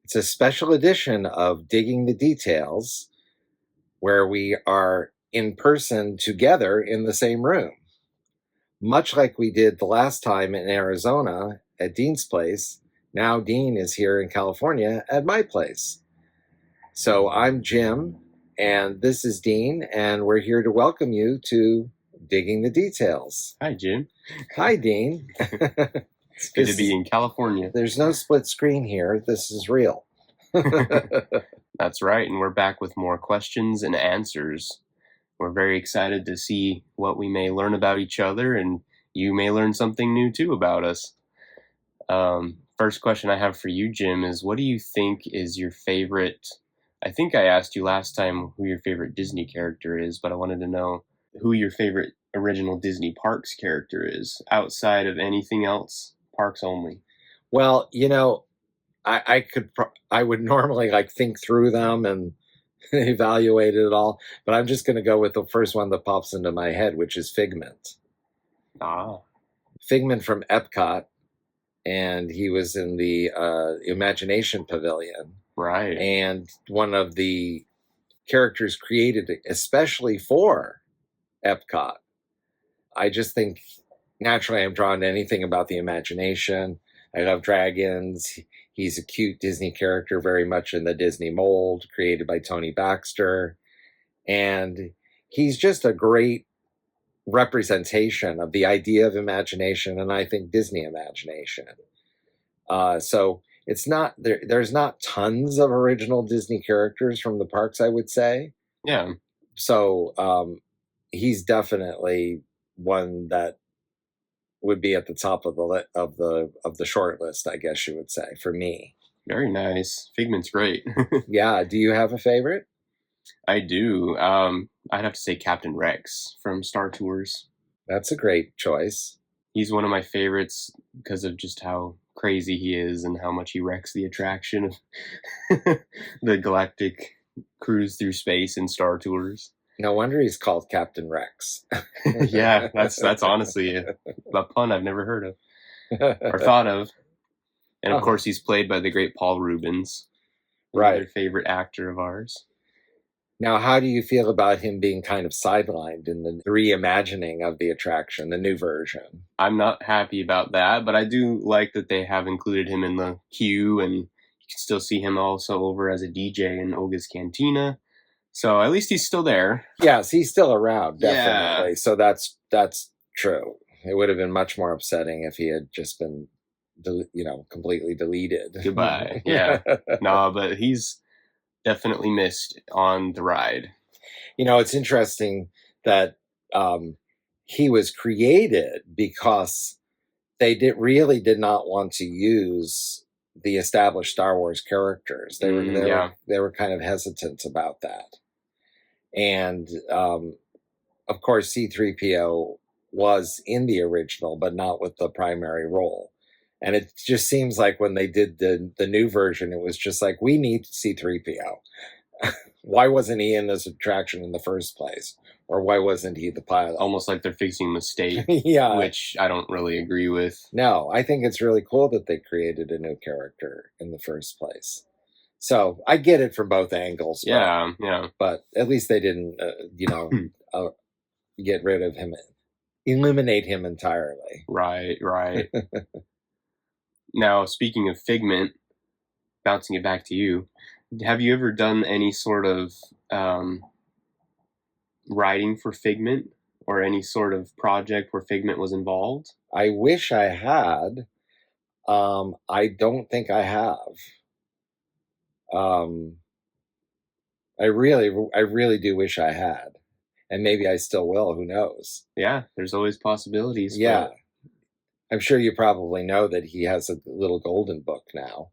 It's a special edition of Digging the Details, where we are in person together in the same room. Much like we did the last time in Arizona at Dean's place, now Dean is here in California at my place. So I'm Jim, and this is Dean, and we're here to welcome you to Digging the Details. Hi, Jim. Hi, Dean. It's good to be in California. There's no split screen here. This is real. That's right, and we're back with more questions and answers. We're very excited to see what we may learn about each other, and you may learn something new too about us. First question I have for you, Jim, is what do you think is your favorite? I think I asked you last time who your favorite Disney character is, but I wanted to know who your favorite original Disney Parks character is, outside of anything else, parks only. Well, you know, I would normally think through them and evaluate it all, but I'm just going to go with the first one that pops into my head, which is Figment. Figment from Epcot, and he was in the Imagination Pavilion. Right. And one of the characters created especially for Epcot. I just think naturally I'm drawn to anything about the imagination. I love dragons. He's a cute Disney character, very much in the Disney mold, created by Tony Baxter. And he's just a great representation of the idea of imagination, and I think Disney imagination. So it's not there's not tons of original Disney characters from the parks, I would say. Yeah. So he's definitely one that would be at the top of the short list, I guess you would say, for me. Very nice. Figment's great. Yeah. Do you have a favorite? I do. I'd have to say Captain Rex from Star Tours. That's a great choice. He's one of my favorites because of just how crazy he is and how much he wrecks the attraction of the galactic cruise through space in Star Tours. No wonder he's called Captain Rex. Yeah, that's honestly a pun I've never heard of or thought of. And of course, he's played by the great Paul Rubens, right? Another favorite actor of ours. Now, how do you feel about him being kind of sidelined in the reimagining of the attraction, the new version? I'm not happy about that, but I do like that they have included him in the queue, and you can still see him also over as a DJ in Oga's Cantina. So at least he's still there. Yes, he's still around, definitely. Yeah. So that's true. It would have been much more upsetting if he had just been, completely deleted. Goodbye. Yeah. No, but he's definitely missed on the ride. It's interesting that he was created because they really did not want to use the established Star Wars characters. They were kind of hesitant about that. And of course, C-3PO was in the original, but not with the primary role. And it just seems like when they did the new version, it was just like, we need C-3PO. Why wasn't he in this attraction in the first place? Or why wasn't he the pilot? Almost like they're fixing a mistake, yeah, which I don't really agree with. No, I think it's really cool that they created a new character in the first place. So I get it from both angles. Yeah. But at least they didn't, get rid of him, eliminate him entirely. Right. Now, speaking of Figment, bouncing it back to you, have you ever done any sort of writing for Figment or any sort of project where Figment was involved? I wish I had. I don't think I have. I really do wish I had, and maybe I still will. Who knows? Yeah, there's always possibilities. Yeah, I'm sure you probably know that he has a little golden book now.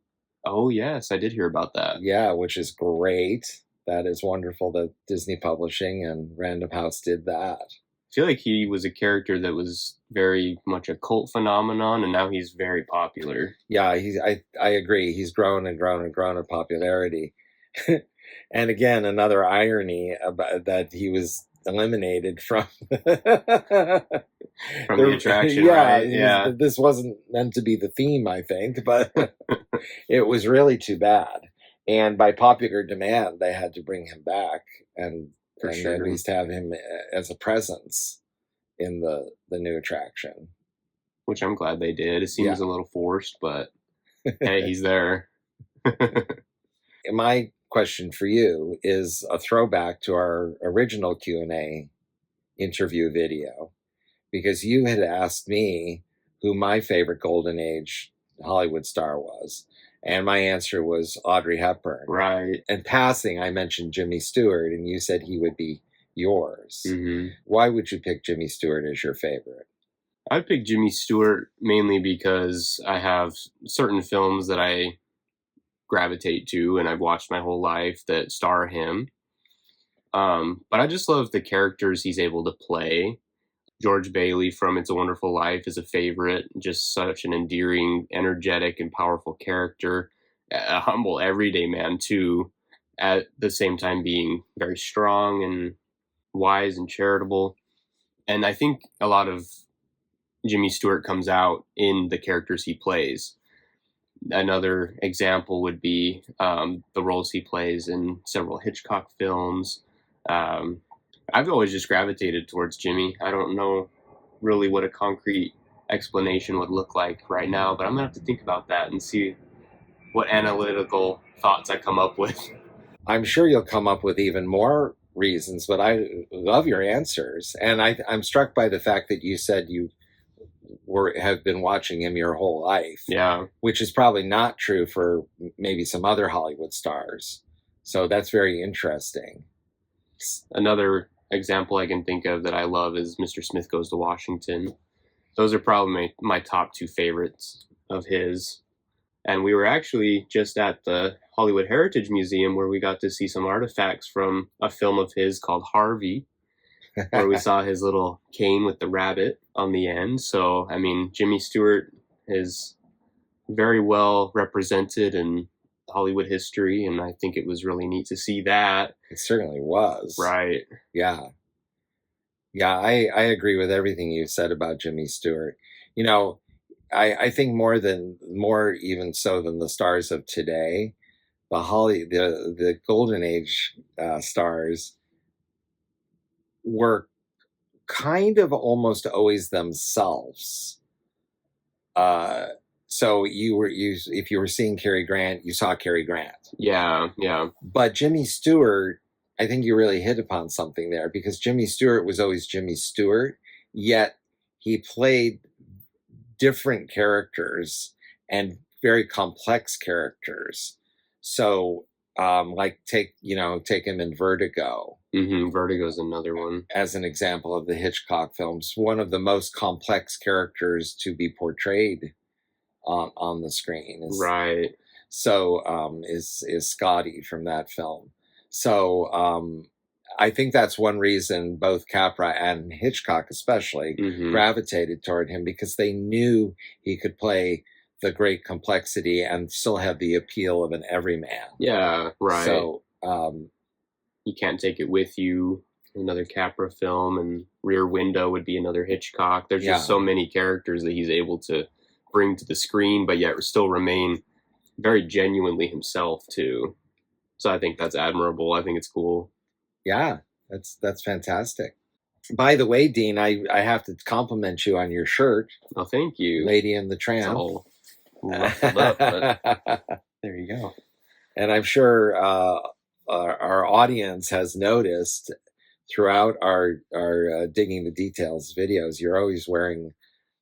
Oh yes, I did hear about that. Yeah, which is great. That is wonderful that Disney Publishing and Random House did that. I feel like he was a character that was very much a cult phenomenon, and now he's very popular. Yeah, I agree. He's grown and grown and grown in popularity. And again, another irony about that he was eliminated from From the attraction, yeah, right? Yeah. this wasn't meant to be the theme, I think, but it was really too bad. And by popular demand, they had to bring him back and For and sure. at least have him as a presence in the new attraction. Which I'm glad they did. It seems a little forced, but hey, he's there. My question for you is a throwback to our original Q&A interview video, because you had asked me who my favorite Golden Age Hollywood star was. And my answer was Audrey Hepburn. Right. In passing, I mentioned Jimmy Stewart, and you said he would be yours. Mm-hmm. Why would you pick Jimmy Stewart as your favorite? I'd pick Jimmy Stewart mainly because I have certain films that I gravitate to and I've watched my whole life that star him. But I just love the characters he's able to play. George Bailey from It's a Wonderful Life is a favorite. Just such an endearing, energetic, and powerful character. A humble, everyday man, too, at the same time being very strong and wise and charitable. And I think a lot of Jimmy Stewart comes out in the characters he plays. Another example would be the roles he plays in several Hitchcock films. I've always just gravitated towards Jimmy. I don't know really what a concrete explanation would look like right now, but I'm gonna have to think about that and see what analytical thoughts I come up with. I'm sure you'll come up with even more reasons, but I love your answers. And I'm struck by the fact that you said you have been watching him your whole life. Yeah. Which is probably not true for maybe some other Hollywood stars. So that's very interesting. Another example I can think of that I love is Mr. Smith Goes to Washington. Those are probably my top two favorites of his. And we were actually just at the Hollywood Heritage Museum where we got to see some artifacts from a film of his called Harvey, where we saw his little cane with the rabbit on the end. So, I mean, Jimmy Stewart is very well represented in Hollywood history, and I think it was really neat to see that. It certainly was. Right. Yeah. Yeah, I agree with everything you said about Jimmy Stewart. You know, I think more even so than the stars of today, the Golden Age stars were kind of almost always themselves. So if you were seeing Cary Grant, you saw Cary Grant. Yeah, yeah. But Jimmy Stewart, I think you really hit upon something there, because Jimmy Stewart was always Jimmy Stewart, yet he played different characters and very complex characters. So, take him in Vertigo. Mm-hmm. Vertigo's another one. As an example of the Hitchcock films, one of the most complex characters to be portrayed on the screen is right. So is Scotty from that film. So I think that's one reason both Capra and Hitchcock especially gravitated toward him, because they knew he could play the great complexity and still have the appeal of an everyman. Yeah, right. So You Can't Take It With You, another Capra film, and Rear Window would be another Hitchcock. There's just so many characters that he's able to bring to the screen, but yet still remain very genuinely himself too. So I think that's admirable. I think it's cool. Yeah, that's fantastic. By the way, Dean, I have to compliment you on your shirt. Oh, thank you. Lady and the Tramp. It's all ruffled up, but there you go. And I'm sure our audience has noticed throughout our Digging the Details videos, you're always wearing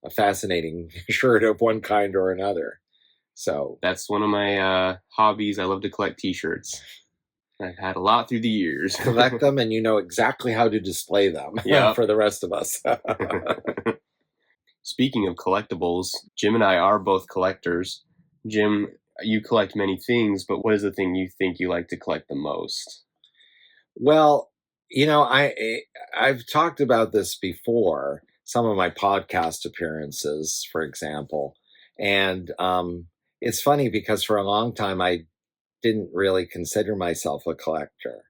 a fascinating shirt of one kind or another. So that's one of my hobbies. I love to collect t-shirts. I've had a lot through the years. Collect them, and you know exactly how to display them for the rest of us. Speaking of collectibles, Jim and I are both collectors. Jim, you collect many things, but what is the thing you think you like to collect the most? Well, you know, I've talked about this before, some of my podcast appearances, for example. And it's funny because for a long time, I didn't really consider myself a collector.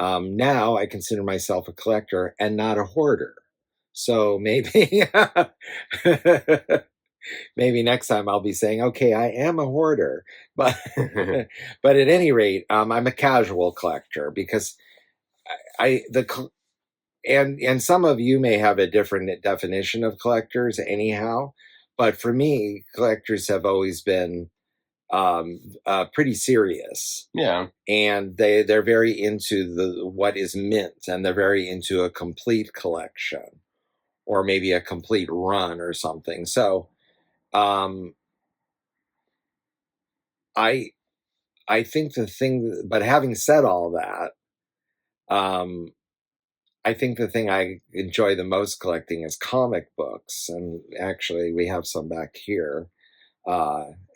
Now I consider myself a collector and not a hoarder. So maybe maybe next time I'll be saying, okay, I am a hoarder, but but at any rate, I'm a casual collector because I the and some of you may have a different definition of collectors anyhow, but for me, collectors have always been pretty serious. Yeah. And they're very into the what is mint, and they're very into a complete collection or maybe a complete run or something. So um, I I think the thing, but having said all that, um, I think the thing I enjoy the most collecting is comic books, and actually we have some back here.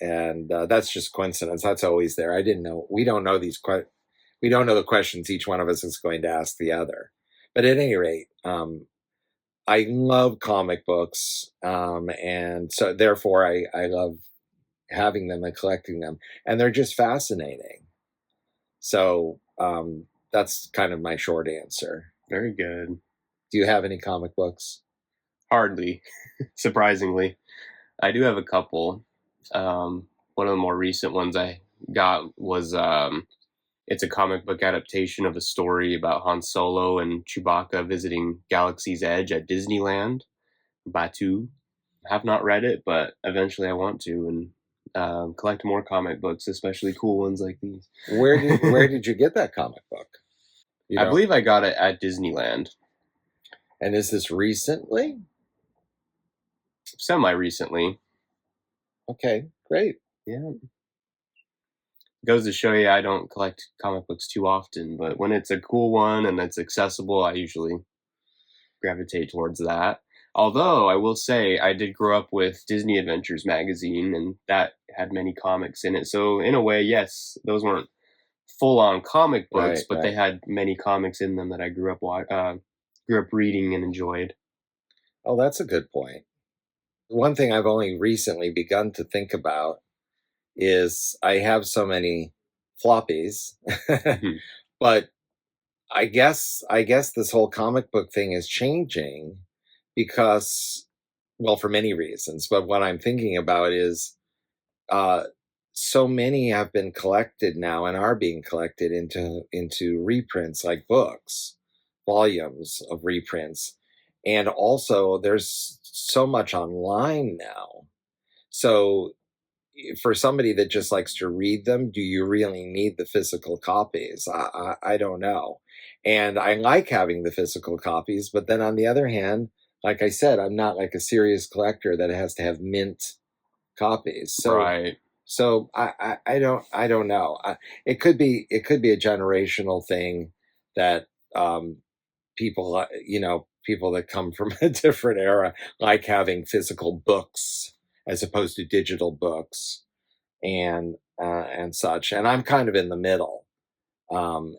And that's just coincidence. That's always there. I didn't know. We don't know we don't know the questions each one of us is going to ask the other. But at any rate, I love comic books, and so therefore I love having them and collecting them, and they're just fascinating. So that's kind of my short answer. Very good. Do you have any comic books? Hardly, surprisingly. I do have a couple. One of the more recent ones I got was it's a comic book adaptation of a story about Han Solo and Chewbacca visiting Galaxy's Edge at Disneyland, Batu. I have not read it, but eventually I want to, and collect more comic books, especially cool ones like these. Where did you get that comic book? I believe I got it at Disneyland. And is this recently? Semi-recently. Okay, great. Yeah. Goes to show you I don't collect comic books too often, but when it's a cool one and it's accessible, I usually gravitate towards that. Although I will say I did grow up with Disney Adventures magazine, and that had many comics in it. So in a way, yes, those weren't full-on comic books, Right, but they had many comics in them that I grew up reading and enjoyed. Oh, that's a good point. One thing I've only recently begun to think about is I have so many floppies, Mhm. but I guess this whole comic book thing is changing because, well, for many reasons. But what I'm thinking about is uh, so many have been collected now and are being collected into reprints like books, volumes of reprints, and also there's so much online now. So for somebody that just likes to read them, do you really need the physical copies? I don't know. And I like having the physical copies, but then on the other hand, like I said, I'm not like a serious collector that has to have mint copies. So Right. so I don't know. It could be a generational thing that people people that come from a different era like having physical books as opposed to digital books and such. And I'm kind of in the middle.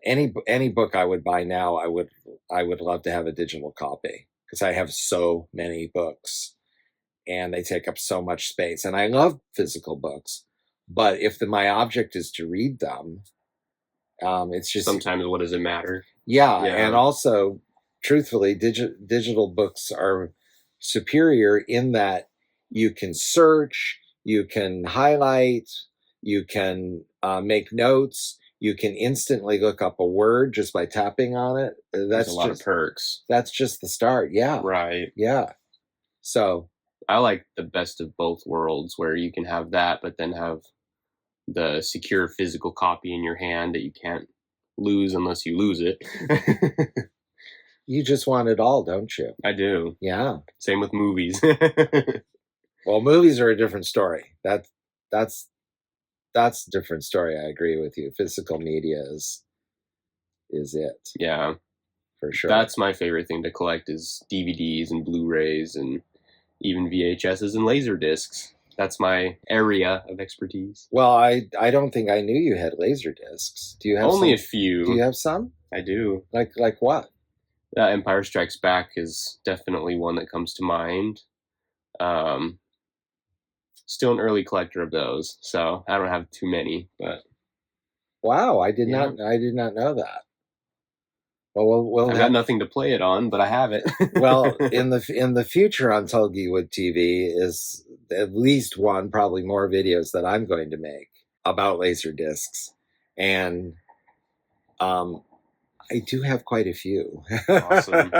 Any book I would buy now, I would love to have a digital copy because I have so many books and they take up so much space. And I love physical books, but if my object is to read them, it's just Sometimes what does it matter? yeah. Yeah. And also, truthfully, digital books are superior in that you can search, you can highlight, you can make notes, you can instantly look up a word just by tapping on it. There's a lot of perks. That's just the start. Yeah. Right. Yeah. So I like the best of both worlds where you can have that, but then have the secure physical copy in your hand that you can't lose unless you lose it. you just want it all, don't you? I do. Yeah. Same with movies. Well, movies are a different story. That's a different story. I agree with you. Physical media is it. Yeah. For sure. That's my favorite thing to collect is DVDs and Blu-rays and even VHSs and laser discs. That's my area of expertise. Well, I don't think I knew you had laser discs. Do you have Only some? a few. Do you have some? I do. Like what? Empire Strikes Back is definitely one that comes to mind. Still an early collector of those, so I don't have too many, but wow, I did not know that. Well, I've got nothing to play it on, but I have it. well, in the future on Tulgey Wood TV is at least one, probably more videos that I'm going to make about laser discs, and I do have quite a few. Awesome.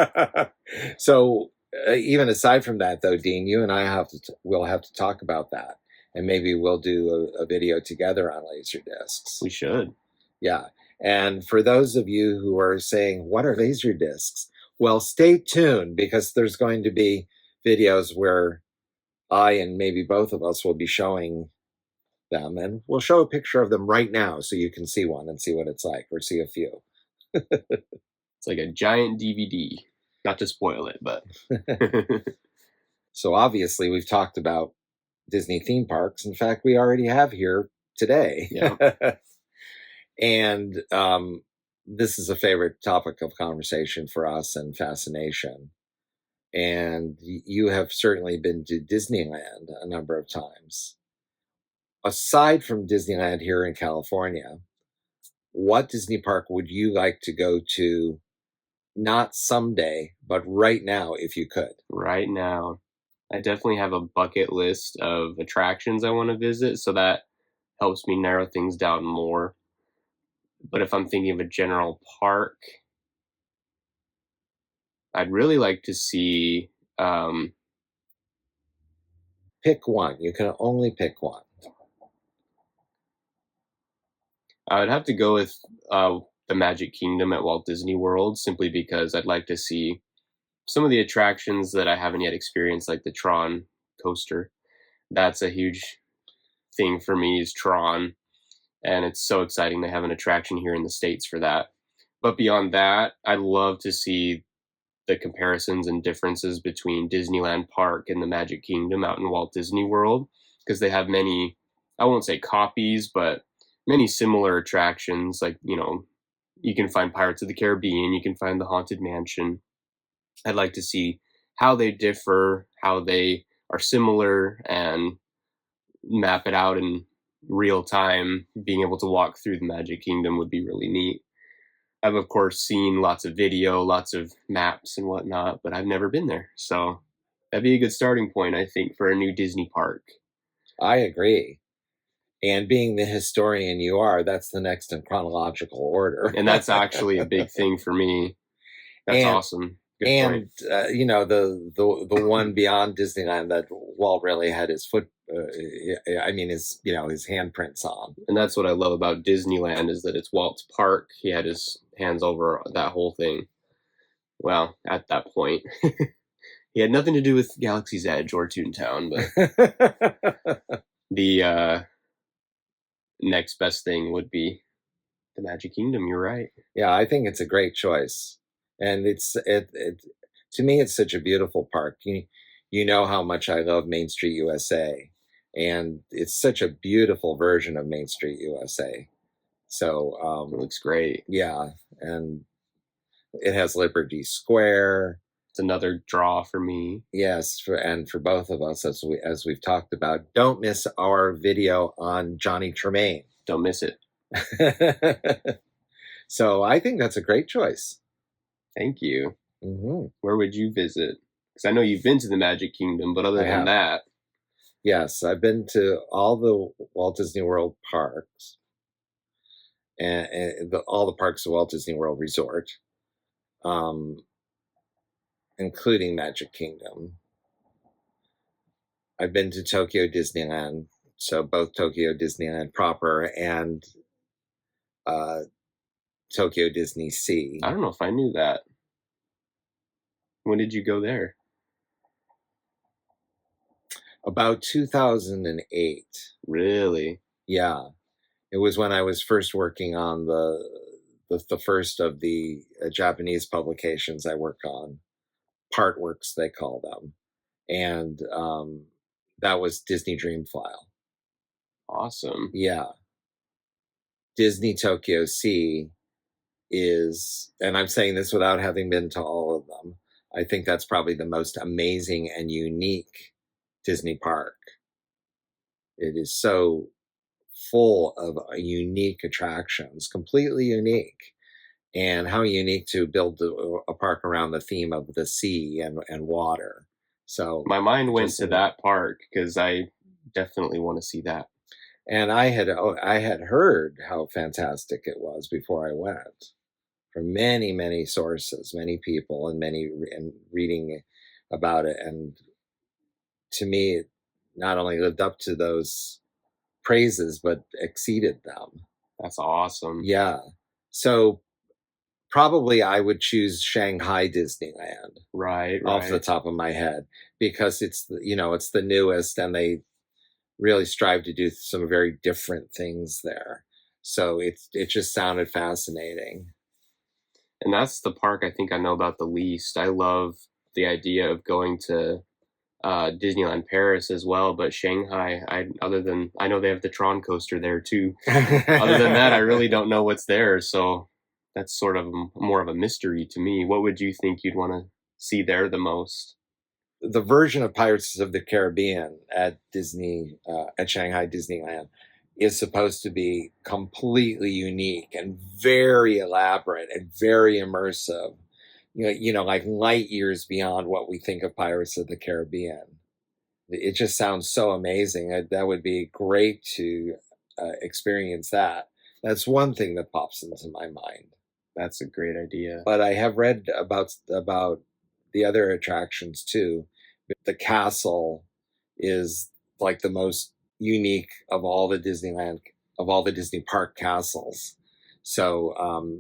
So even aside from that, though, Dean, you and I will have to talk about that, and maybe we'll do a video together on laser discs. We should. Yeah. And for those of you who are saying, what are laser discs? Well, stay tuned, because there's going to be videos where I and maybe both of us will be showing them, and we'll show a picture of them right now so you can see one and see what it's like, or see a few. It's like a giant DVD. Not to spoil it, but. So obviously we've talked about Disney theme parks. In fact, we already have here today. Yeah. And this is a favorite topic of conversation for us and fascination. And you have certainly been to Disneyland a number of times. Aside from Disneyland here in California, what Disney park would you like to go to, not someday, but right now, if you could? Right now, I definitely have a bucket list of attractions I want to visit, so that helps me narrow things down more. But if I'm thinking of a general park, I'd really like to see. Pick one. You can only pick one. I would have to go with the Magic Kingdom at Walt Disney World, simply because I'd like to see some of the attractions that I haven't yet experienced, like the Tron coaster. That's a huge thing for me, is Tron, and it's so exciting to have an attraction here in the States for that. But beyond that, I'd love to see the comparisons and differences between Disneyland Park and the Magic Kingdom out in Walt Disney World, because they have many, I won't say copies, but many similar attractions. Like, you can find Pirates of the Caribbean, you can find the Haunted Mansion. I'd like to see how they differ, how they are similar, and map it out in real time. Being able to walk through the Magic Kingdom would be really neat. I've, of course, seen lots of video, lots of maps and whatnot, but I've never been there. So that'd be a good starting point, I think, for a new Disney park. I agree. And being the historian you are, that's the next in chronological order. And that's actually a big thing for me. That's awesome. Good and point. The one beyond Disneyland that Walt really had his foot, his handprints on. And that's what I love about Disneyland, is that it's Walt's park. He had his hands over that whole thing. Well, at that point. He had nothing to do with Galaxy's Edge or Toontown, but the next best thing would be the Magic Kingdom. You're right. Yeah, I think it's a great choice, and to me, it's such a beautiful park. You know how much I love Main Street USA, and it's such a beautiful version of Main Street USA. So it looks great. Yeah, and it has Liberty Square. It's another draw for me. Yes, and for both of us, as we've talked about. Don't miss our video on Johnny Tremaine. Don't miss it. So I think that's a great choice. Thank you. Mm-hmm. Where would you visit? Because I know you've been to the Magic Kingdom, but other than that. Yes, I've been to all the Walt Disney World parks, and all the parks of Walt Disney World Resort, including Magic Kingdom. I've been to Tokyo Disneyland, so both Tokyo Disneyland proper and Tokyo Disney Sea. I don't know if I knew that. When did you go there? About 2008. Really? Yeah. It was when I was first working on the first of the Japanese publications I work on. Partworks, they call them. And that was Disney Dream File. Awesome. Yeah. Disney Tokyo Sea is, and I'm saying this without having been to all of them, I think that's probably the most amazing and unique Disney park. It is so full of unique attractions, completely unique. and how unique to build a park around the theme of the sea and water. So My mind went just to that park because I definitely want to see that. and I had heard how fantastic it was before I went from many sources, many people, and reading about it. And to me, it not only lived up to those praises, but exceeded them. That's awesome. Yeah. So probably I would choose Shanghai Disneyland Right, off the right. top of my head, because it's it's the newest, and they really strive to do some very different things there. So it just sounded fascinating. And that's the park I think I know about the least. I love the idea of going to Disneyland Paris as well, but Shanghai, I know they have the Tron coaster there too. Other than that, I really don't know what's there. So that's sort of more of a mystery to me. What would you think you'd want to see there the most? The version of Pirates of the Caribbean at at Shanghai Disneyland is supposed to be completely unique and very elaborate and very immersive. Like light years beyond what we think of Pirates of the Caribbean. It just sounds so amazing. That would be great to experience that. That's one thing that pops into my mind. That's a great idea. But I have read about the other attractions too. The castle is like the most unique of all the Disney park castles. So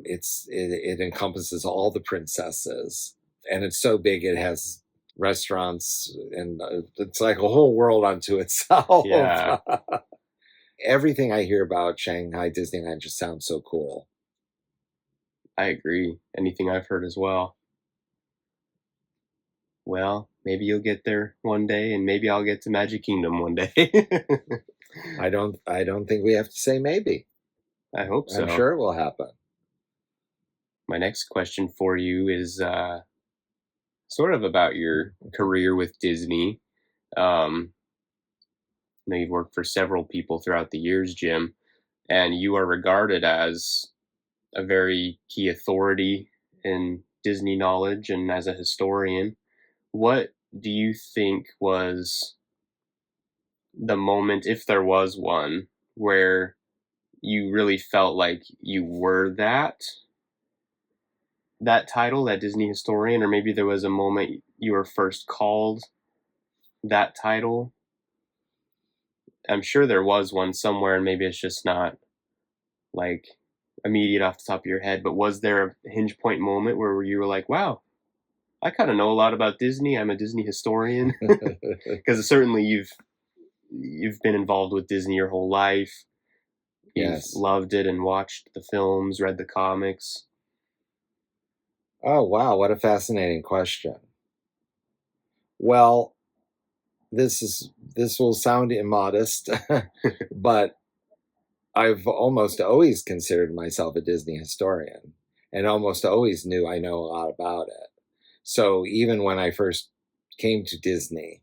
it encompasses all the princesses, and it's so big it has restaurants, and it's like a whole world unto itself. Yeah. Everything I hear about Shanghai Disneyland just sounds so cool. I agree. Anything I've heard as well. Well, maybe you'll get there one day, and maybe I'll get to Magic Kingdom one day. I don't think we have to say maybe. I hope so. I'm sure it will happen. My next question for you is sort of about your career with Disney. I know you've worked for several people throughout the years, Jim, and you are regarded as a very key authority in Disney knowledge and as a historian. What do you think was the moment, if there was one, where you really felt like you were that title, that Disney historian, or maybe there was a moment you were first called that title? I'm sure there was one somewhere, and maybe it's just not like immediate off the top of your head, but was there a hinge point moment where you were like, wow, I kind of know a lot about Disney. I'm a Disney historian? Because certainly you've been involved with Disney your whole life. You've Yes. loved it and watched the films, read the comics. Oh, wow, what a fascinating question. Well, this will sound immodest, but I've almost always considered myself a Disney historian, and almost always knew I know a lot about it. So even when I first came to Disney,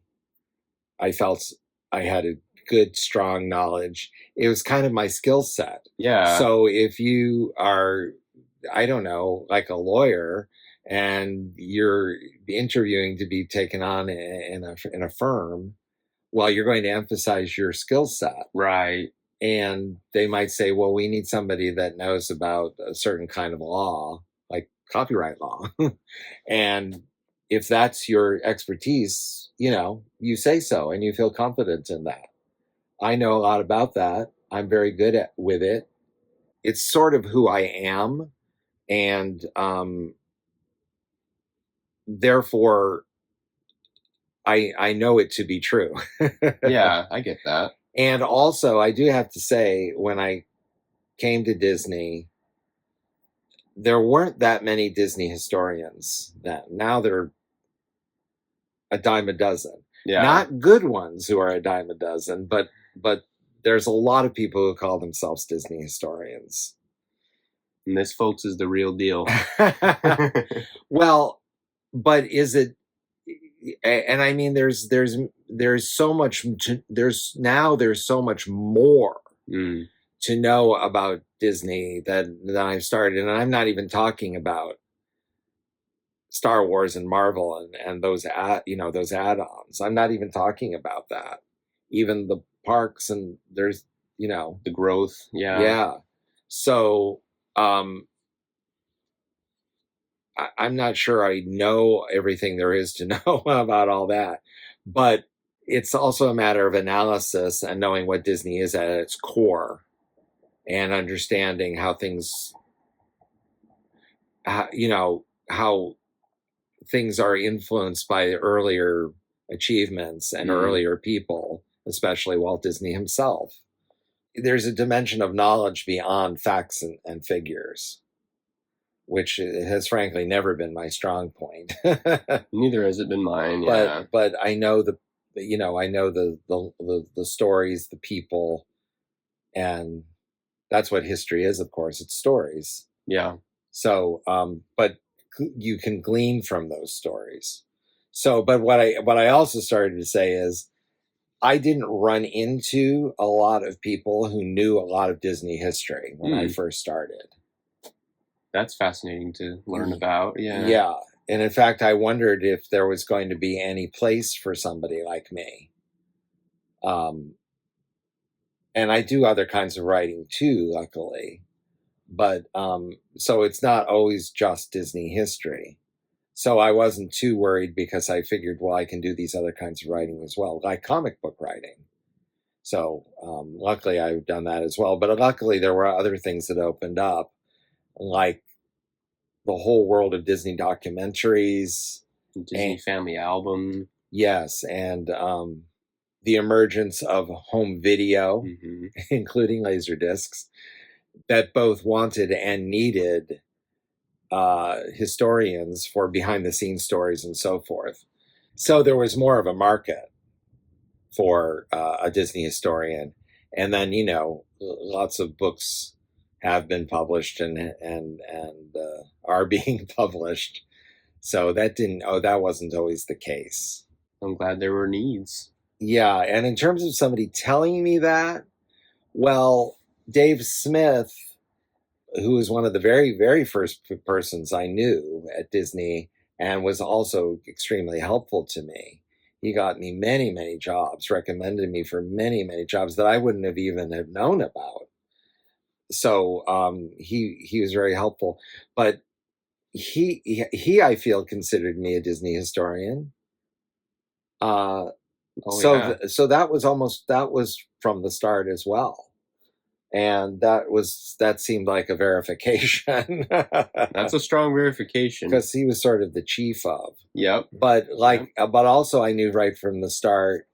I felt I had a good, strong knowledge. It was kind of my skill set. Yeah. So if you are, I don't know, like a lawyer, and you're interviewing to be taken on in a firm, well, you're going to emphasize your skill set. Right. And they might say, well, we need somebody that knows about a certain kind of law, like copyright law. And if that's your expertise, you say so and you feel confident in that. I know a lot about that. I'm very good with it. It's sort of who I am. And therefore, I know it to be true. Yeah, I get that. And also, I do have to say, when I came to Disney, there weren't that many Disney historians then. Now there are a dime a dozen. Yeah. Not good ones who are a dime a dozen, but there's a lot of people who call themselves Disney historians. And this, folks, is the real deal. Well, but is it? And I mean, there's so much. There's so much more to know about Disney that I've started, and I'm not even talking about Star Wars and Marvel and those those add-ons. I'm not even talking about that. Even the parks, and there's the growth. yeah. So I'm not sure I know everything there is to know about all that, but it's also a matter of analysis and knowing what Disney is at its core, and understanding how things, how things are influenced by earlier achievements and earlier people, especially Walt Disney himself. There's a dimension of knowledge beyond facts and figures, which has frankly never been my strong point. Neither has it been mine. But I know I know the stories, the people, and that's what history is. Of course, it's stories. Yeah. So, but you can glean from those stories. So, but what I also started to say is, I didn't run into a lot of people who knew a lot of Disney history when I first started. That's fascinating to learn about. Yeah. Yeah. And in fact, I wondered if there was going to be any place for somebody like me. And I do other kinds of writing too, luckily. But so it's not always just Disney history. So I wasn't too worried, because I figured, well, I can do these other kinds of writing as well, like comic book writing. So luckily I've done that as well. But luckily there were other things that opened up, like the whole world of Disney documentaries, Disney Family Album. Yes, and the emergence of home video, including Laserdiscs, that both wanted and needed historians for behind the scenes stories and so forth. So there was more of a market for a Disney historian. And then, lots of books have been published and are being published. So that wasn't always the case. I'm glad there were needs. Yeah. And in terms of somebody telling me that, well, Dave Smith, who was one of the very, very first persons I knew at Disney and was also extremely helpful to me. He got me many, many jobs, recommended me for many, many jobs that I wouldn't have even have known about. So he was very helpful. But he I feel considered me a Disney historian. So that was from the start as well. And that seemed like a verification. That's a strong verification, because he was sort of the chief of. Yep. But but also I knew right from the start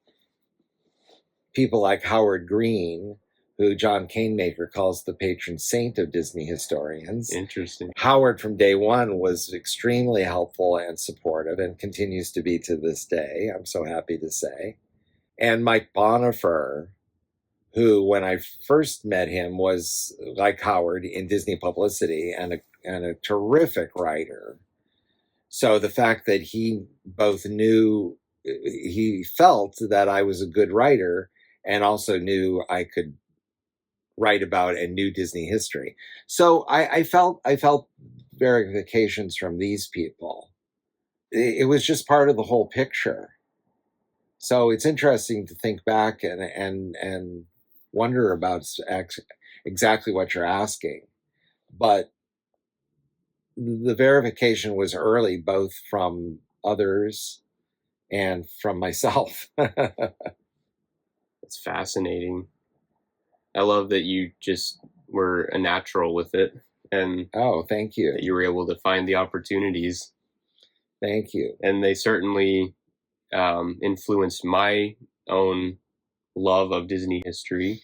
people like Howard Green, who John Canemaker calls the patron saint of Disney historians. Interesting. Howard from day one was extremely helpful and supportive, and continues to be to this day, I'm so happy to say. And Mike Bonifer, who, when I first met him, was like Howard in Disney publicity and a terrific writer. So the fact that he felt that I was a good writer and also knew I could write about and knew Disney history. So I felt verifications from these people. It was just part of the whole picture. So it's interesting to think back and wonder about exactly what you're asking. But the verification was early, both from others and from myself. It's fascinating. I love that you just were a natural with it, and thank you. That you were able to find the opportunities. Thank you. And they certainly influenced my own love of Disney history,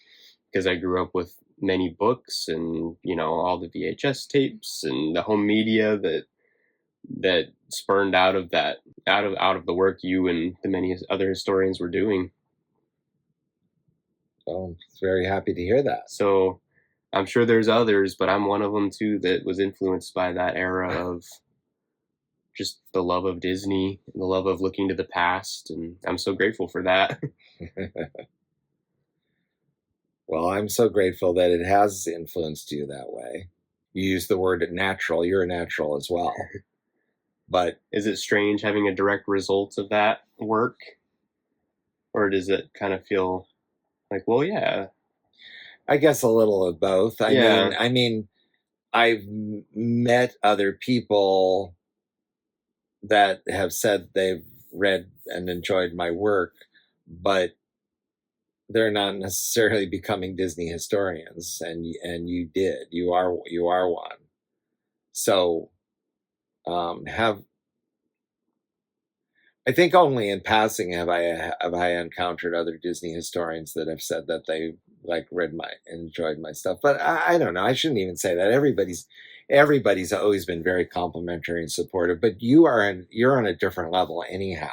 because I grew up with many books and all the VHS tapes and the home media that spurned out of the work you and the many other historians were doing. I'm very happy to hear that. So I'm sure there's others, but I'm one of them too that was influenced by that era of just the love of Disney, the love of looking to the past, and I'm so grateful for that. Well, I'm so grateful that it has influenced you that way. You use the word natural. You're a natural as well. But is it strange having a direct result of that work? Or does it kind of feel like, well, yeah. I guess a little of both. Yeah. I mean, I've met other people that have said they've read and enjoyed my work, but they're not necessarily becoming Disney historians, and you did. You are one. So have I think only in passing have I encountered other Disney historians that have said that they like enjoyed my stuff. But I don't know. I shouldn't even say that. Everybody's always been very complimentary and supportive. But you're on a different level anyhow.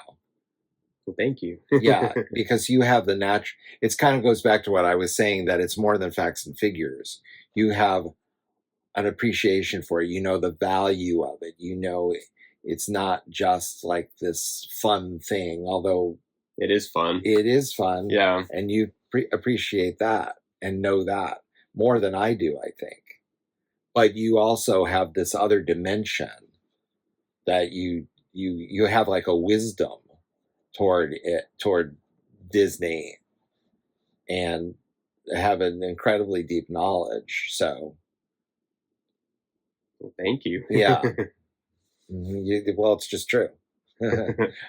Well, thank you. Yeah, because you have the natural. It kind of goes back to what I was saying, that it's more than facts and figures. You have an appreciation for it. You know the value of it. You know it's not just like this fun thing, although it is fun. It is fun. Yeah. And you appreciate that and know that more than I do, I think. But you also have this other dimension that you have like a wisdom toward Disney, and have an incredibly deep knowledge. So, well, thank you. Yeah. Well, it's just true.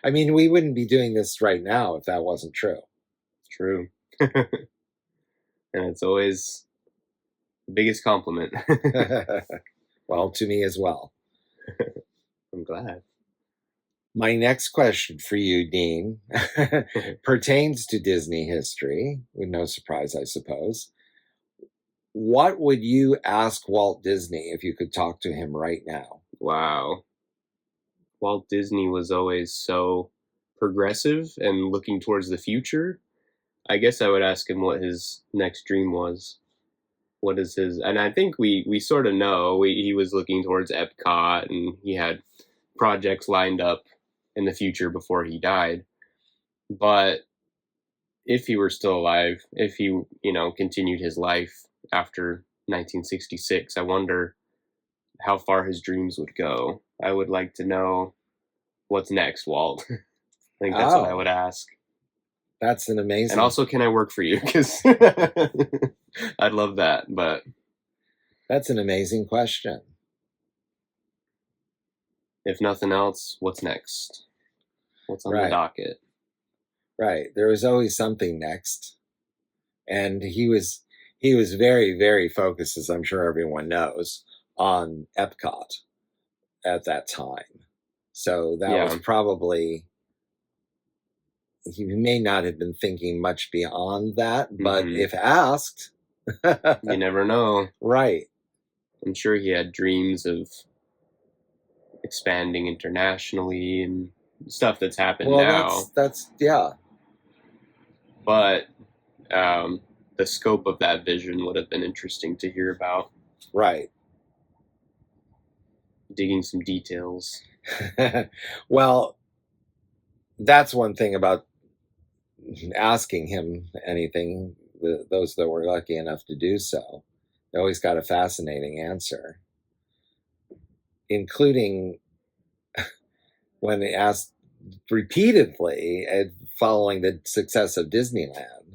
I mean, we wouldn't be doing this right now if that wasn't true. It's true. And it's always the biggest compliment. Well, to me as well. I'm glad. My next question for you, Dean, pertains to Disney history, with no surprise, I suppose. What would you ask Walt Disney if you could talk to him right now? Wow. Walt Disney was always so progressive and looking towards the future. I guess I would ask him what his next dream was. What is his... And I think we sort of know. He was looking towards Epcot, and he had projects lined up in the future before he died. But if he were still alive, if he, continued his life after 1966, I wonder how far his dreams would go. I would like to know what's next, Walt. I think that's what I would ask. That's an amazing... And also, can I work for you? Because I'd love that, but... That's an amazing question. If nothing else, what's next? What's on the docket? Right. There was always something next. And he was very, very focused, as I'm sure everyone knows, on Epcot at that time. So that was probably... He may not have been thinking much beyond that, but if asked... You never know. Right. I'm sure he had dreams of expanding internationally and stuff that's happened now. That's yeah. But the scope of that vision would have been interesting to hear about. Right. Digging some details. Well, that's one thing about asking him anything. Those that were lucky enough to do so, they always got a fascinating answer, including when they asked repeatedly, following the success of Disneyland,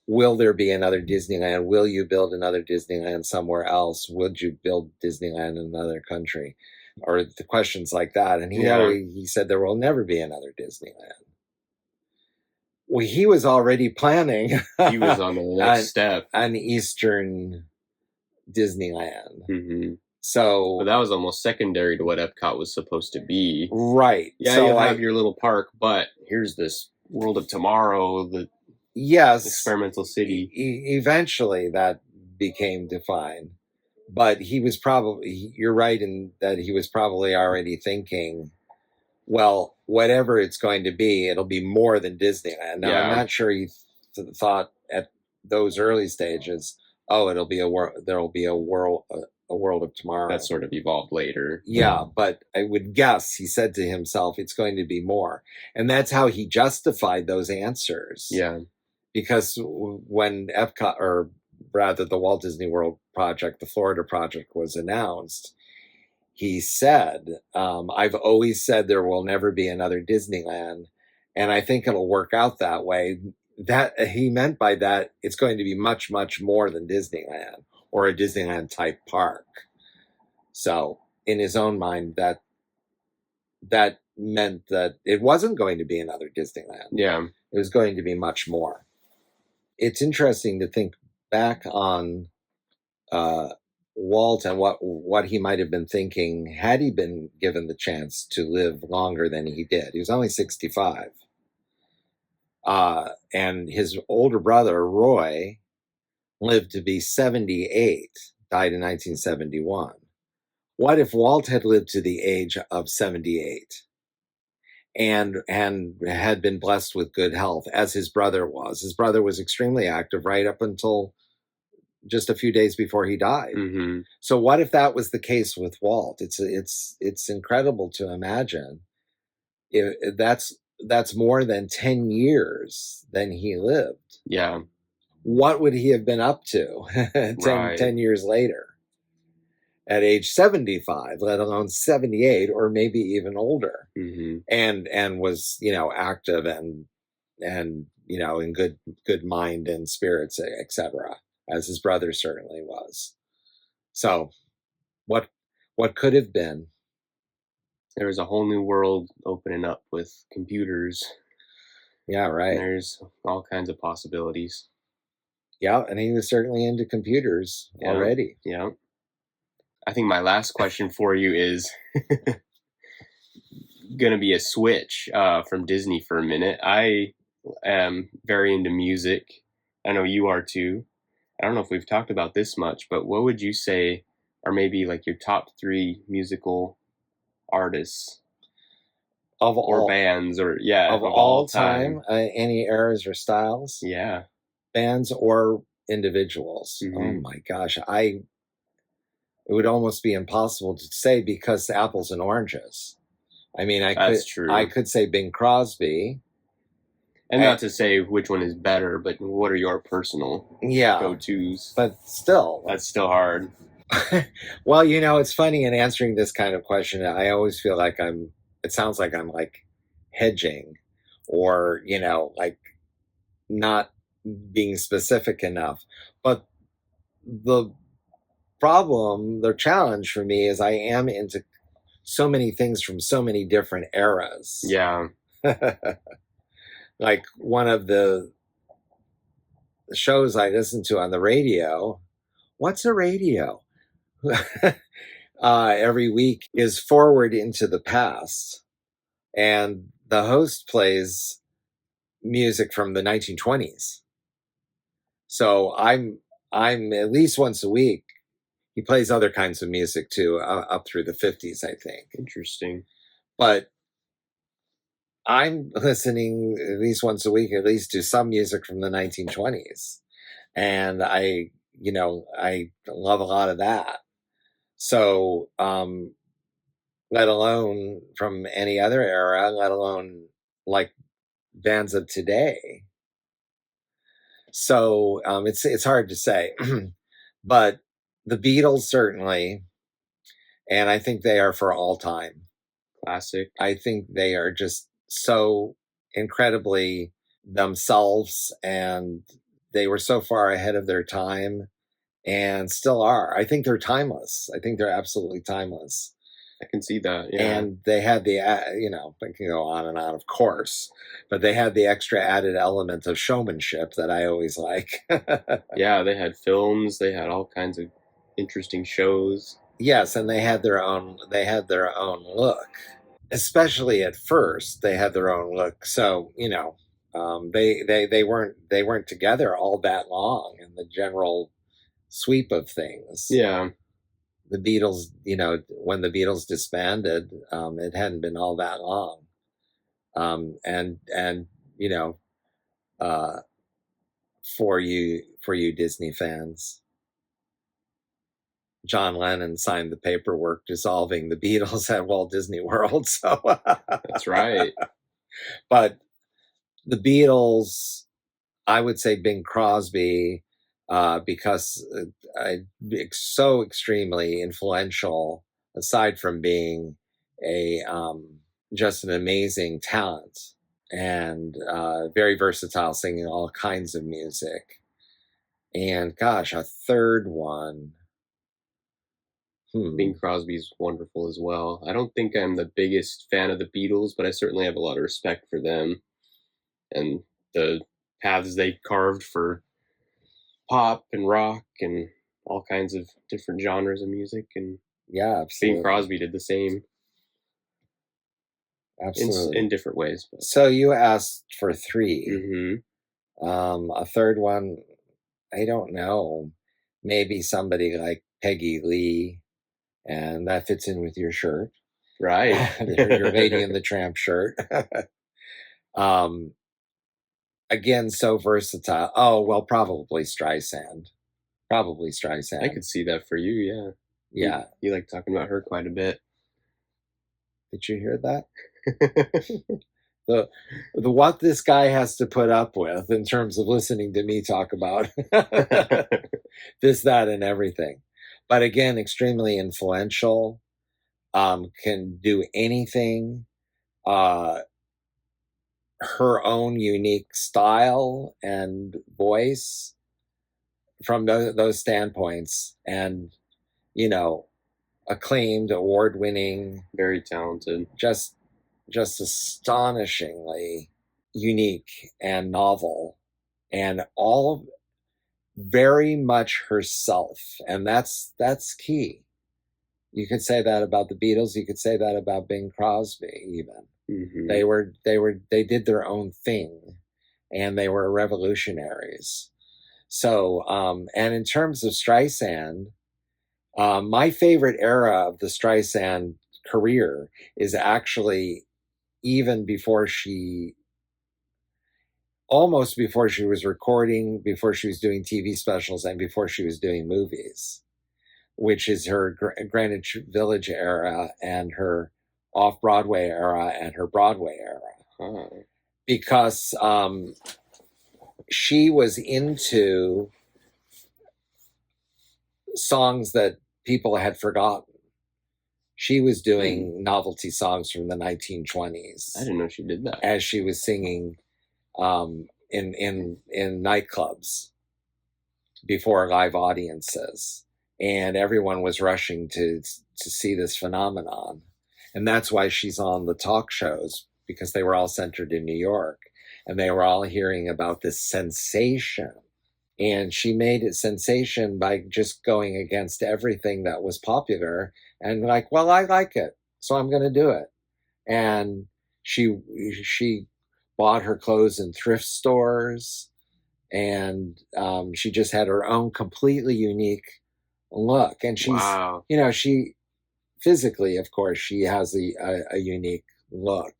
will there be another Disneyland? Will you build another Disneyland somewhere else? Would you build Disneyland in another country? Or the questions like that. And he said there will never be another Disneyland. Well, he was already planning. He was on the next step. An Eastern Disneyland. Mm-hmm. So that was almost secondary to what Epcot was supposed to be. Right. Yeah, so you have your little park, but here's this World of Tomorrow, the experimental city. Eventually that became defined. But he was probably... You're right in that he was probably already thinking, well, whatever it's going to be, it'll be more than Disneyland. Now, I'm not sure he thought at those early stages, there'll be a world of tomorrow. That sort of evolved later. Yeah, but I would guess he said to himself, it's going to be more. And that's how he justified those answers. Yeah. because when Epcot, or rather the Walt Disney World project, the Florida project, was announced, he said, I've always said there will never be another Disneyland, and I think it'll work out that way. That he meant by that, it's going to be much, much more than Disneyland or a Disneyland type park. So in his own mind, that meant that it wasn't going to be another Disneyland. Yeah. It was going to be much more. It's interesting to think back on Walt and what he might have been thinking had he been given the chance to live longer than he did. He was only 65. And his older brother, Roy, lived to be 78, died in 1971. What if Walt had lived to the age of 78 and had been blessed with good health, as his brother was? His brother was extremely active right up until just a few days before he died. Mm-hmm. So what if that was the case with Walt? It's incredible to imagine. That's more than 10 years than he lived. Yeah. What would he have been up to 10 years later at age 75, let alone 78, or maybe even older? Mm-hmm. And was, active and in good mind and spirits, etc., as his brother certainly was. So what could have been? There was a whole new world opening up with computers. Yeah, right. And there's all kinds of possibilities. Yeah, and he was certainly into computers already. Yeah. I think my last question for you is going to be a switch from Disney for a minute. I am very into music. I know you are too. I don't know if we've talked about this much, but what would you say are maybe like your top 3 musical artists or bands of all time? Any eras or styles? Yeah. Bands or individuals? Mm-hmm. Oh my gosh, it would almost be impossible to say because apples and oranges. I mean, I could say Bing Crosby. And not to say which one is better, but what are your personal go-tos? But still. That's still hard. Well, it's funny in answering this kind of question, I always feel like it sounds like I'm like hedging or, like not being specific enough. But the challenge for me is I am into so many things from so many different eras. Yeah. Like one of the shows I listen to on the radio, what's a radio? Every week is Forward into the Past. And the host plays music from the 1920s. So I'm at least once a week. He plays other kinds of music too, up through the 50s, I think. Interesting. But I'm listening at least once a week, at least to some music from the 1920s. And I love a lot of that. So, let alone from any other era, let alone like bands of today. So, it's hard to say, but the Beatles certainly, and I think they are for all time. Classic. I think they are just so incredibly themselves, and they were so far ahead of their time and still are. I think they're timeless. I think they're absolutely timeless. I can see that. Yeah. And they had the, I can go on and on, of course, but they had the extra added element of showmanship that I always like. Yeah, they had films. They had all kinds of interesting shows. Yes, and they had their own look. Especially at first, they had their own look. So, they weren't together all that long in the general sweep of things. Yeah. The Beatles, when the Beatles disbanded, it hadn't been all that long. For you Disney fans, John Lennon signed the paperwork dissolving the Beatles at Walt Disney World. So that's right. But the Beatles I would say Bing Crosby, because so extremely influential, aside from being a just an amazing talent and very versatile, singing all kinds of music. And gosh, a third one. Bing Crosby's wonderful as well. I don't think I'm the biggest fan of the Beatles, but I certainly have a lot of respect for them and the paths they carved for pop and rock and all kinds of different genres of music. And Yeah, absolutely. Bing Crosby did the same Absolutely. in different ways. But. So you asked for 3. Mm-hmm. A third one, I don't know. Maybe somebody like Peggy Lee, and that fits in with your shirt. Right. Your Lady in the Tramp shirt. Again, so versatile. Oh, well, probably Streisand. Probably Streisand. I could see that for you, yeah. Yeah. You like talking about her quite a bit. Did you hear that? the what this guy has to put up with in terms of listening to me talk about this, that, and everything. But again, extremely influential. Can do anything. Her own unique style and voice from those standpoints, and acclaimed, award-winning, very talented, just astonishingly unique and novel, and all very much herself. And that's key. You could say that about the Beatles. You could say that about Bing Crosby even. Mm-hmm. They did their own thing, and they were revolutionaries. So, and in terms of Streisand, my favorite era of the Streisand career is actually even almost before she was recording, before she was doing TV specials, and before she was doing movies, which is her Greenwich Village era and her off-Broadway era and her Broadway era. Oh. Because she was into songs that people had forgotten. She was doing novelty songs from the 1920s. I didn't know she did that. As she was singing in nightclubs before live audiences, and everyone was rushing to see this phenomenon. And that's why she's on the talk shows, because they were all centered in New York, and they were all hearing about this sensation. And she made it sensation by just going against everything that was popular, and like, well, I like it, so I'm going to do it. And she bought her clothes in thrift stores, and she just had her own completely unique look. And she's, she physically, of course, she has a unique look,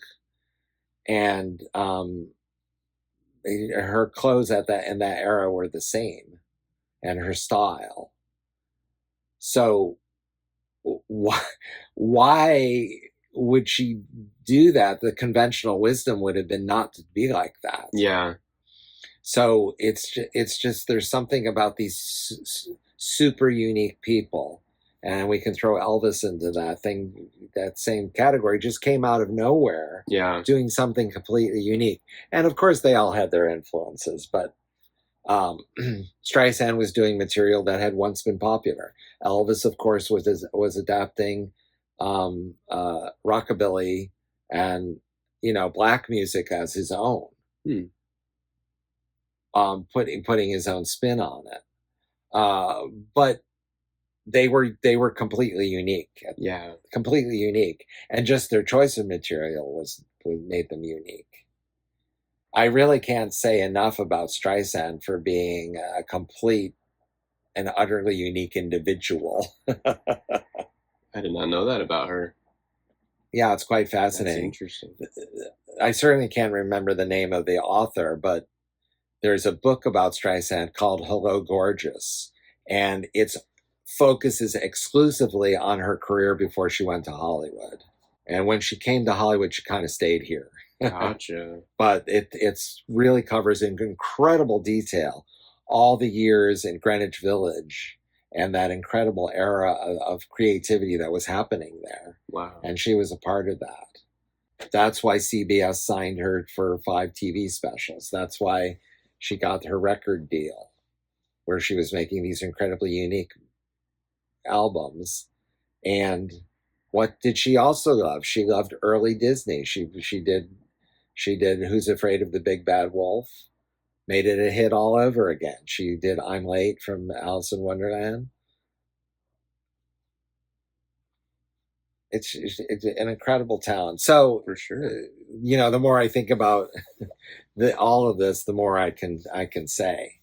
and her clothes in that era were the same, and her style. So why would she do that? The conventional wisdom would have been not to be like that. Yeah. So it's just there's something about these super unique people, and we can throw Elvis into that same category. Just came out of nowhere, doing something completely unique. And of course, they all had their influences, but Streisand was doing material that had once been popular. Elvis, of course, was adapting rockabilly and black music as his own, putting his own spin on it. But they were completely unique. Yeah, completely unique, and just their choice of material made them unique. I really can't say enough about Streisand for being a complete and utterly unique individual. I did not know that about her. Yeah, it's quite fascinating. That's interesting. I certainly can't remember the name of the author, but there's a book about Streisand called Hello, Gorgeous, and it focuses exclusively on her career before she went to Hollywood. And when she came to Hollywood, she kind of stayed here. Gotcha. But it's really covers in incredible detail all the years in Greenwich Village and that incredible era of creativity that was happening there. Wow. And she was a part of that. That's why CBS signed her for 5 TV specials. That's why she got her record deal, where she was making these incredibly unique albums. And what did she also love? She loved early Disney. She did Who's Afraid of the Big Bad Wolf, made it a hit all over again. She did I'm Late from Alice in Wonderland. It's an incredible talent. So For sure. the more I think about all of this, the more I can say.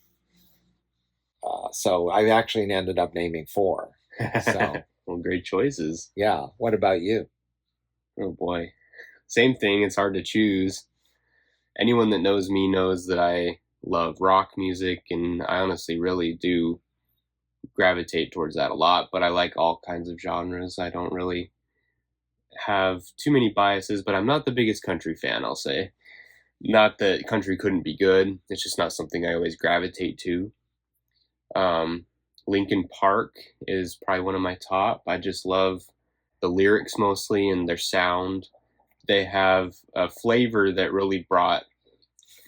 So I actually ended up naming 4. So Well, great choices. yeah. What about you? Oh boy. Same thing. It's hard to choose. Anyone that knows me knows that I love rock music, and I honestly really do gravitate towards that a lot, but I like all kinds of genres. I don't really have too many biases, but I'm not the biggest country fan, I'll say. Not that country couldn't be good, it's just not something I always gravitate to. Linkin Park is probably one of my top. I just love the lyrics mostly and their sound. They have a flavor that really brought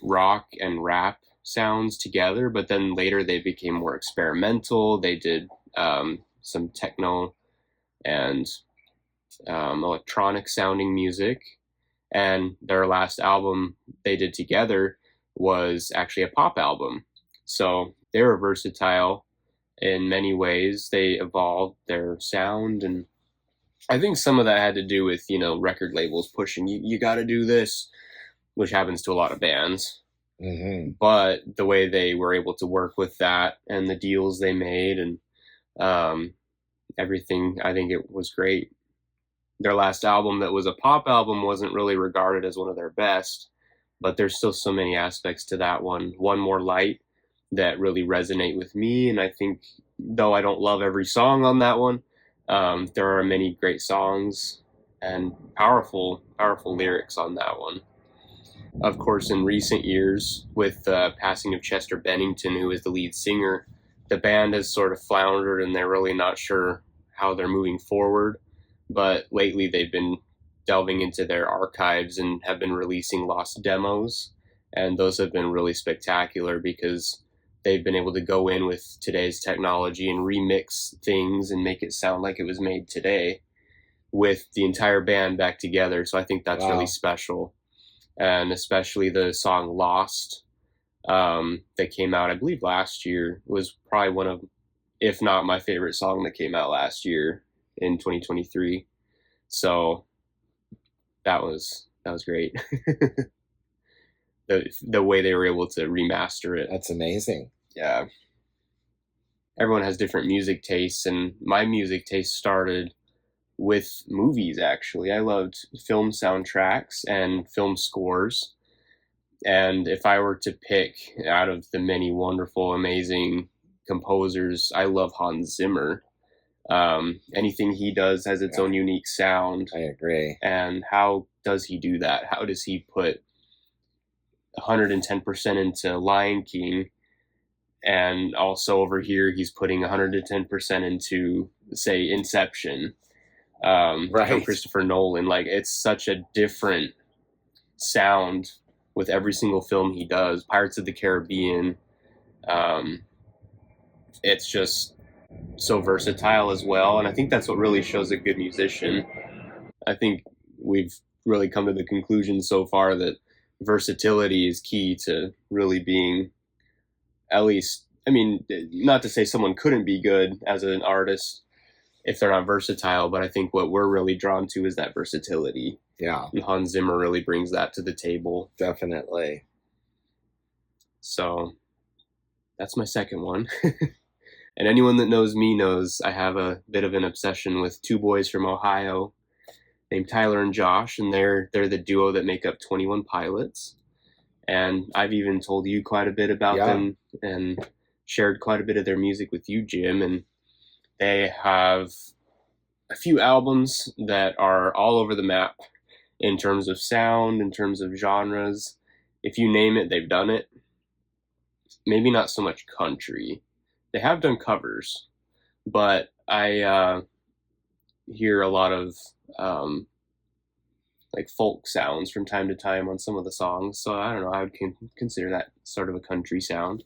rock and rap sounds together, but then later they became more experimental. They did some techno and electronic sounding music. And their last album they did together was actually a pop album. So they were versatile in many ways. They evolved their sound, and I think some of that had to do with, record labels pushing you got to do this, which happens to a lot of bands. Mm-hmm. But the way they were able to work with that and the deals they made and everything, I think it was great. Their last album that was a pop album wasn't really regarded as one of their best, but there's still so many aspects to that one. One More Light that really resonate with me, and I think, though I don't love every song on that one, there are many great songs and powerful lyrics on that one. Of course, in recent years, with the passing of Chester Bennington, who is the lead singer, the band has sort of floundered and they're really not sure how they're moving forward. But lately they've been delving into their archives and have been releasing lost demos. And those have been really spectacular because they've been able to go in with today's technology and remix things and make it sound like it was made today with the entire band back together. So I think that's Wow. really special. And especially the song Lost that came out, I believe, last year was probably one of, if not my favorite song that came out last year in 2023. So that was great. The way they were able to remaster it. That's amazing. Yeah. Everyone has different music tastes, and my music taste started with movies, actually. I loved film soundtracks and film scores. And if I were to pick out of the many wonderful, amazing composers, I love Hans Zimmer. Anything he does has its own unique sound. I agree. And how does he do that? How does he put 110% into Lion King, and also over here he's putting 110% into, say, Inception, from Christopher Nolan? Like, it's such a different sound with every single film he does. Pirates of the Caribbean, it's just so versatile as well, and I think that's what really shows a good musician. I think we've really come to the conclusion so far that versatility is key to really being, at least, I mean, not to say someone couldn't be good as an artist if they're not versatile, but I think what we're really drawn to is that versatility. Yeah. And Hans Zimmer really brings that to the table. Definitely. So that's my second one. And anyone that knows me knows I have a bit of an obsession with 2 boys from Ohio named Tyler and Josh, and they're the duo that make up 21 Pilots. And I've even told you quite a bit about them and shared quite a bit of their music with you, Jim. And they have a few albums that are all over the map in terms of sound, in terms of genres. If you name it, they've done it. Maybe not so much country. They have done covers, but I hear a lot of like folk sounds from time to time on some of the songs. So I don't know. I would consider that sort of a country sound.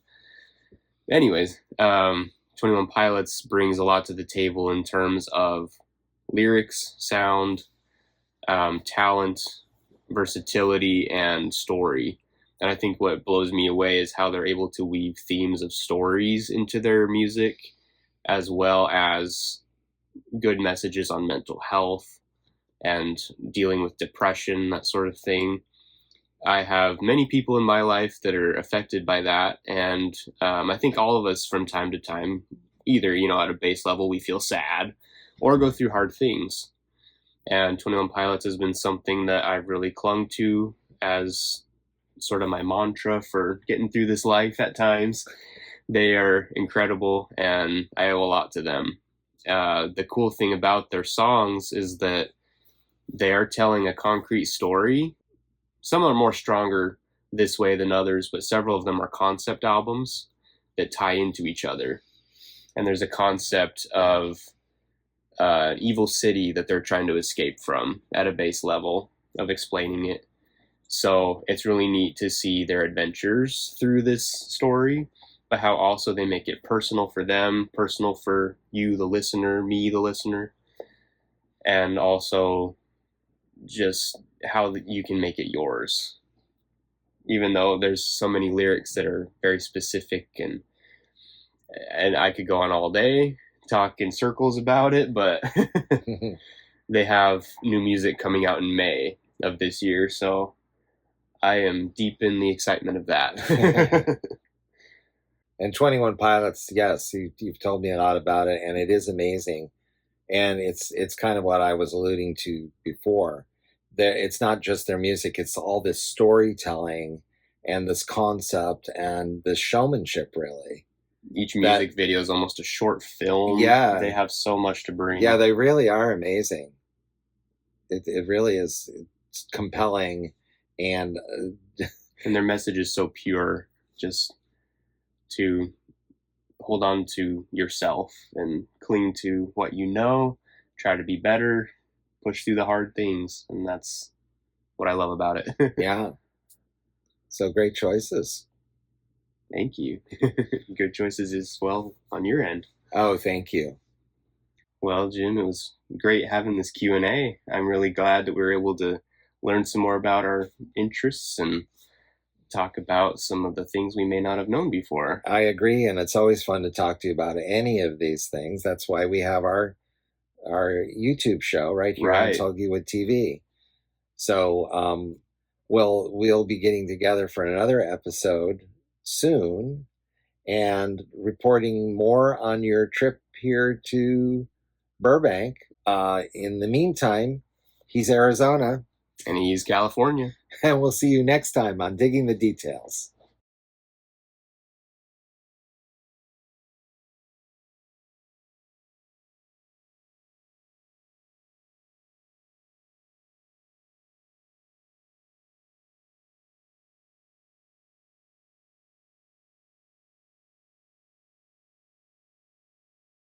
Anyways, 21 Pilots brings a lot to the table in terms of lyrics, sound, talent, versatility, and story. And I think what blows me away is how they're able to weave themes of stories into their music, as well as good messages on mental health and dealing with depression, that sort of thing. I have many people in my life that are affected by that, and I think all of us from time to time, either at a base level we feel sad or go through hard things. And 21 Pilots has been something that I've really clung to as sort of my mantra for getting through this life at times. They are incredible, and I owe a lot to them. The cool thing about their songs is that they are telling a concrete story. Some are more stronger this way than others, but several of them are concept albums that tie into each other. And there's a concept of evil city that they're trying to escape from at a base level of explaining it. So it's really neat to see their adventures through this story, but how also they make it personal for them, personal for you, the listener, me, the listener, and also just how you can make it yours. Even though there's so many lyrics that are very specific, and I could go on all day, talk in circles about it, but they have new music coming out in May of this year, so I am deep in the excitement of that. And 21 Pilots, yes, you've told me a lot about it, and it is amazing. And it's kind of what I was alluding to before. It's not just their music, it's all this storytelling and this concept and this showmanship, really. Each music video is almost a short film. Yeah. They have so much to bring. Yeah, they really are amazing. It really is. It's compelling, and their message is so pure, just to hold on to yourself and cling to what you know, try to be better, push through the hard things, and that's what I love about it. Yeah. So great choices. Thank you. Good choices as well on your end. Oh, thank you. Well, Jim, it was great having this Q&A. I'm really glad that we were able to learn some more about our interests and talk about some of the things we may not have known before. I agree, and it's always fun to talk to you about any of these things. That's why we have our YouTube show right here on Tulgey Wood TV. So we'll be getting together for another episode soon and reporting more on your trip here to Burbank. In the meantime, he's Arizona. And he's California. And we'll see you next time on Digging the Details.